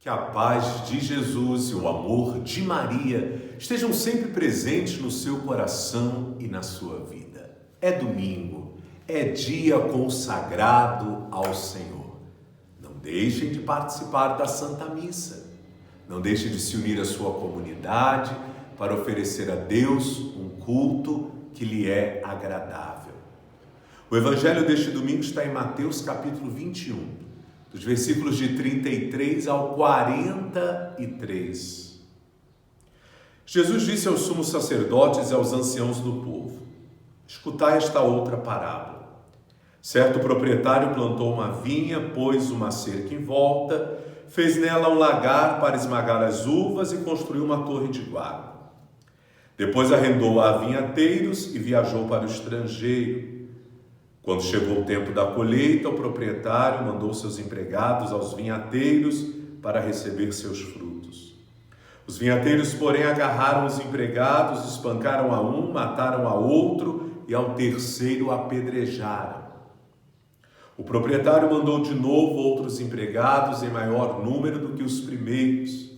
Que a paz de Jesus e o amor de Maria estejam sempre presentes no seu coração e na sua vida. É domingo, é dia consagrado ao Senhor. Não deixem de participar da Santa Missa. Não deixem de se unir à sua comunidade para oferecer a Deus um culto que lhe é agradável. O evangelho deste domingo está em Mateus capítulo 21. Dos versículos de 33 ao 43. Jesus disse aos sumos sacerdotes e aos anciãos do povo: escutai esta outra parábola. Certo proprietário plantou uma vinha, pôs uma cerca em volta, fez nela um lagar para esmagar as uvas e construiu uma torre de guarda. Depois arrendou-a a vinhateiros e viajou para o estrangeiro. Quando chegou o tempo da colheita, o proprietário mandou seus empregados aos vinhateiros para receber seus frutos. Os vinhateiros, porém, agarraram os empregados, espancaram a um, mataram a outro e ao terceiro apedrejaram. O proprietário mandou de novo outros empregados em maior número do que os primeiros,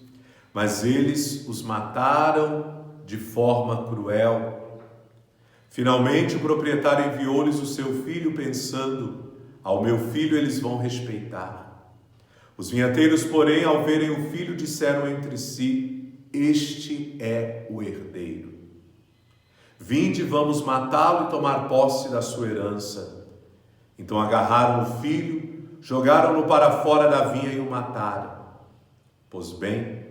mas eles os mataram de forma cruel. Finalmente, o proprietário enviou-lhes o seu filho, pensando: ao meu filho eles vão respeitar. Os vinhateiros, porém, ao verem o filho, disseram entre si: este é o herdeiro. Vinde, vamos matá-lo e tomar posse da sua herança. Então agarraram o filho, jogaram-no para fora da vinha e o mataram. Pois bem,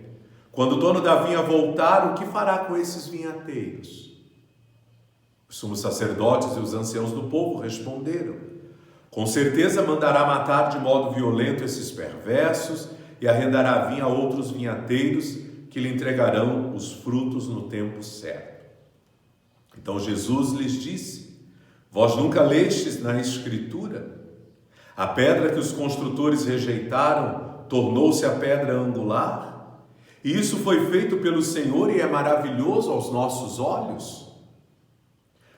quando o dono da vinha voltar, o que fará com esses vinhateiros? Os sumos sacerdotes e os anciãos do povo responderam: com certeza mandará matar de modo violento esses perversos e arrendará a vinha a outros vinhateiros que lhe entregarão os frutos no tempo certo. Então Jesus lhes disse: vós nunca lestes na Escritura? A pedra que os construtores rejeitaram tornou-se a pedra angular? E isso foi feito pelo Senhor e é maravilhoso aos nossos olhos?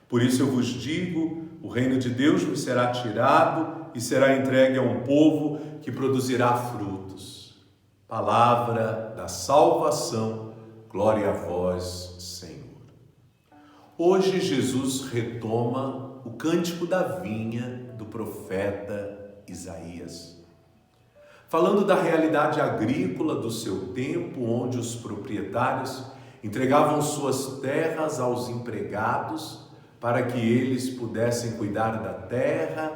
Por isso eu vos digo, o reino de Deus vos será tirado e será entregue a um povo que produzirá frutos. Palavra da salvação, glória a vós, Senhor. Hoje Jesus retoma o cântico da vinha do profeta Isaías, falando da realidade agrícola do seu tempo, onde os proprietários entregavam suas terras aos empregados para que eles pudessem cuidar da terra,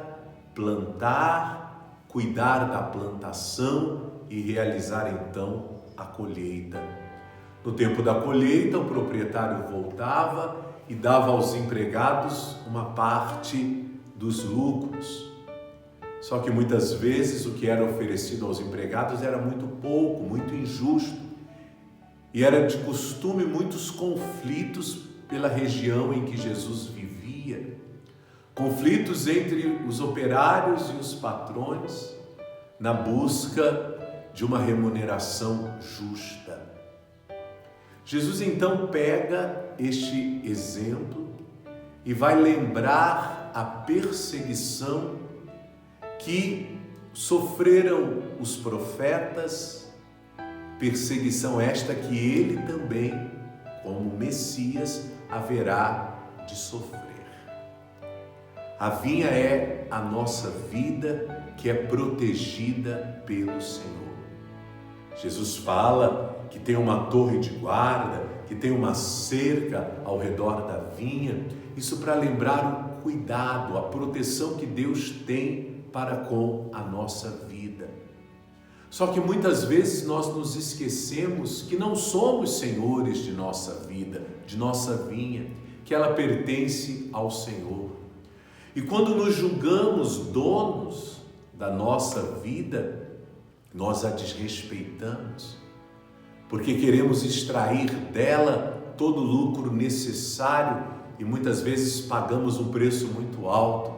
plantar, cuidar da plantação e realizar então a colheita. No tempo da colheita, o proprietário voltava e dava aos empregados uma parte dos lucros. Só que muitas vezes o que era oferecido aos empregados era muito pouco, muito injusto. E era de costume muitos conflitos pela região em que Jesus vivia, conflitos entre os operários e os patrões, na busca de uma remuneração justa. Jesus então pega este exemplo e vai lembrar a perseguição que sofreram os profetas, perseguição esta que ele também, como Messias, haverá de sofrer. A vinha é a nossa vida que é protegida pelo Senhor. Jesus fala que tem uma torre de guarda, que tem uma cerca ao redor da vinha, isso para lembrar o cuidado, a proteção que Deus tem para com a nossa vida. Só que muitas vezes nós nos esquecemos que não somos senhores de nossa vida, de nossa vinha, que ela pertence ao Senhor. E quando nos julgamos donos da nossa vida, nós a desrespeitamos, porque queremos extrair dela todo o lucro necessário e muitas vezes pagamos um preço muito alto,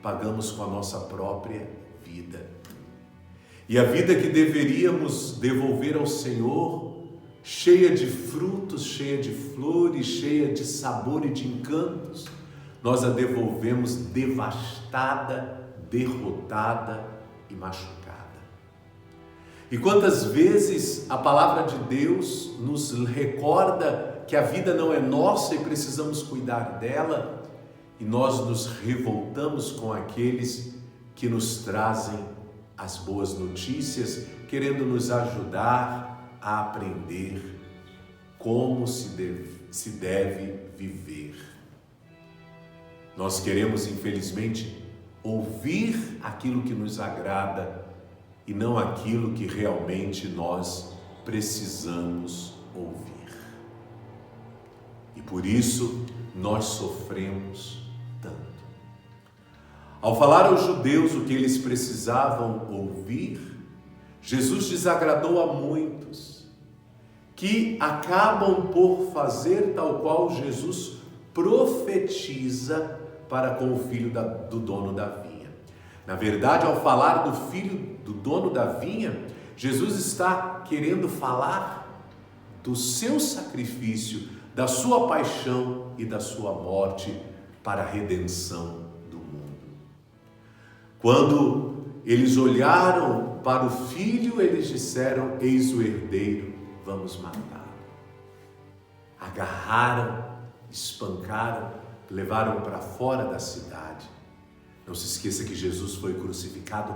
pagamos com a nossa própria vida. E a vida que deveríamos devolver ao Senhor, cheia de frutos, cheia de flores, cheia de sabor e de encantos, nós a devolvemos devastada, derrotada e machucada. E quantas vezes a palavra de Deus nos recorda que a vida não é nossa e precisamos cuidar dela, e nós nos revoltamos com aqueles que nos trazem as boas notícias, querendo nos ajudar a aprender como se deve viver. Nós queremos, infelizmente, ouvir aquilo que nos agrada e não aquilo que realmente nós precisamos ouvir. E por isso nós sofremos tanto. Ao falar aos judeus o que eles precisavam ouvir, Jesus desagradou a muitos que acabam por fazer tal qual Jesus profetiza para com o filho do dono da vinha. Na verdade, ao falar do filho do dono da vinha, Jesus está querendo falar do seu sacrifício, da sua paixão e da sua morte para a redenção do mundo. Quando eles olharam para o filho, eles disseram: eis o herdeiro, vamos matá-lo. Agarraram, espancaram, levaram para fora da cidade. Não se esqueça que Jesus foi crucificado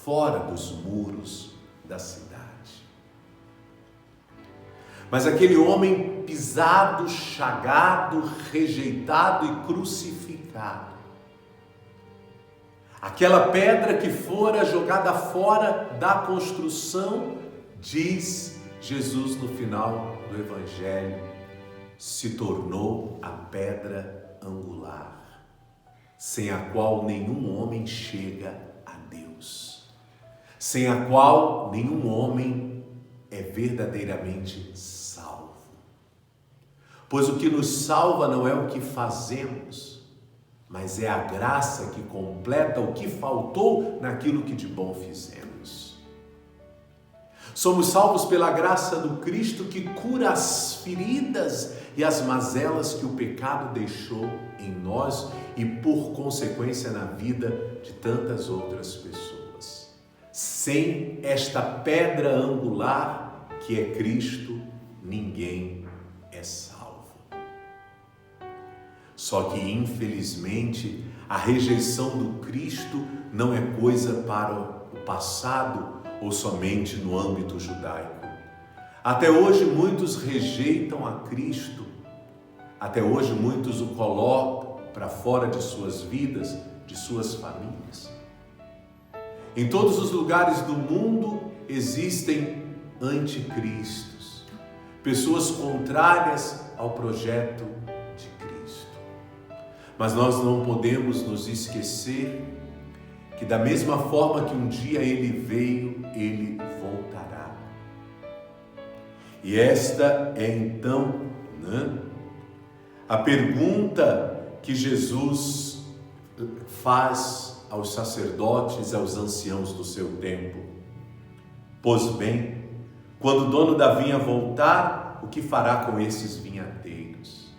fora dos muros da cidade. Mas aquele homem pisado, chagado, rejeitado e crucificado, aquela pedra que fora jogada fora da construção, diz Jesus no final do Evangelho, se tornou a pedra angular, sem a qual nenhum homem chega a Deus, sem a qual nenhum homem é verdadeiramente salvo. Pois o que nos salva não é o que fazemos, mas é a graça que completa o que faltou naquilo que de bom fizemos. Somos salvos pela graça do Cristo que cura as feridas e as mazelas que o pecado deixou em nós e, por consequência, na vida de tantas outras pessoas. Sem esta pedra angular que é Cristo, ninguém é salvo. Só que, infelizmente, a rejeição do Cristo não é coisa para o passado ou somente no âmbito judaico. Até hoje muitos rejeitam a Cristo, até hoje muitos o colocam para fora de suas vidas, de suas famílias. Em todos os lugares do mundo existem anticristos, pessoas contrárias ao projeto de Cristo. Mas nós não podemos nos esquecer que da mesma forma que um dia ele veio, ele voltará. E esta é então, a pergunta que Jesus faz aos sacerdotes e aos anciãos do seu tempo. Pois bem, quando o dono da vinha voltar, o que fará com esses vinhateiros?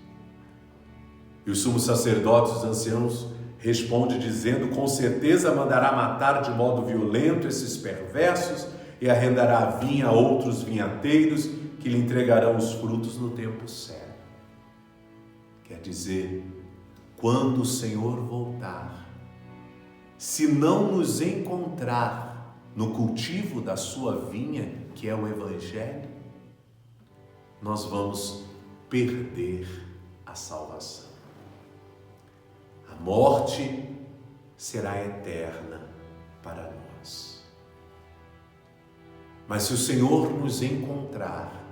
E os sumos sacerdotes e os anciãos respondem dizendo: com certeza mandará matar de modo violento esses perversos e arrendará a vinha a outros vinhateiros que lhe entregarão os frutos no tempo certo. Quer dizer, quando o Senhor voltar, se não nos encontrar no cultivo da sua vinha, que é o Evangelho, nós vamos perder a salvação. A morte será eterna para nós. Mas se o Senhor nos encontrar,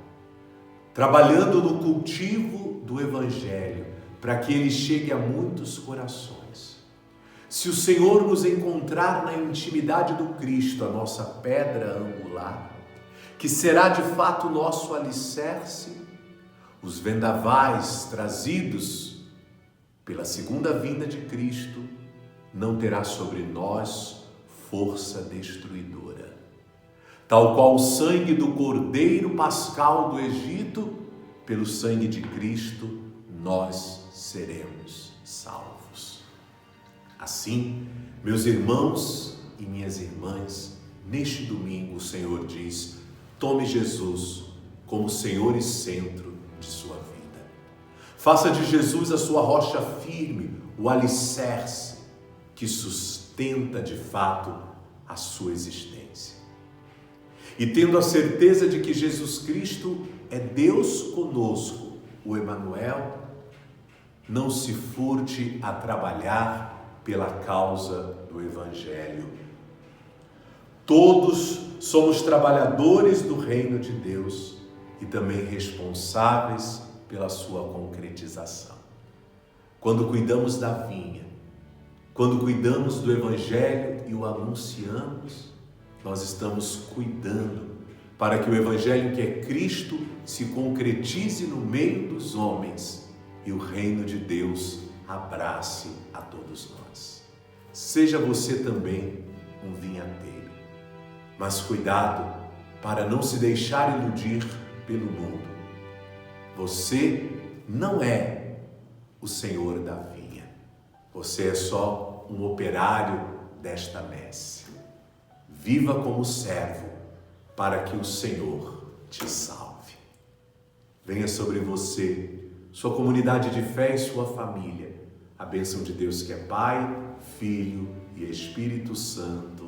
trabalhando no cultivo do Evangelho, para que ele chegue a muitos corações, se o Senhor nos encontrar na intimidade do Cristo, a nossa pedra angular, que será de fato o nosso alicerce, os vendavais trazidos pela segunda vinda de Cristo não terá sobre nós força destruidora. Tal qual o sangue do Cordeiro Pascal do Egito, pelo sangue de Cristo nós seremos salvos. Assim, meus irmãos e minhas irmãs, neste domingo o Senhor diz: tome Jesus como Senhor e centro de sua vida. Faça de Jesus a sua rocha firme, o alicerce que sustenta de fato a sua existência. E tendo a certeza de que Jesus Cristo é Deus conosco, o Emanuel, não se furte a trabalhar pela causa do Evangelho. Todos somos trabalhadores do reino de Deus e também responsáveis pela sua concretização. Quando cuidamos da vinha, quando cuidamos do Evangelho e o anunciamos, nós estamos cuidando para que o Evangelho que é Cristo se concretize no meio dos homens e o reino de Deus abrace a todos nós. Seja você também um vinhateiro, mas cuidado para não se deixar iludir pelo mundo. Você não é o senhor da vinha, você é só um operário desta messe. Viva como servo para que o Senhor te salve. Venha sobre você, sua comunidade de fé e sua família, a bênção de Deus que é Pai, Filho e Espírito Santo.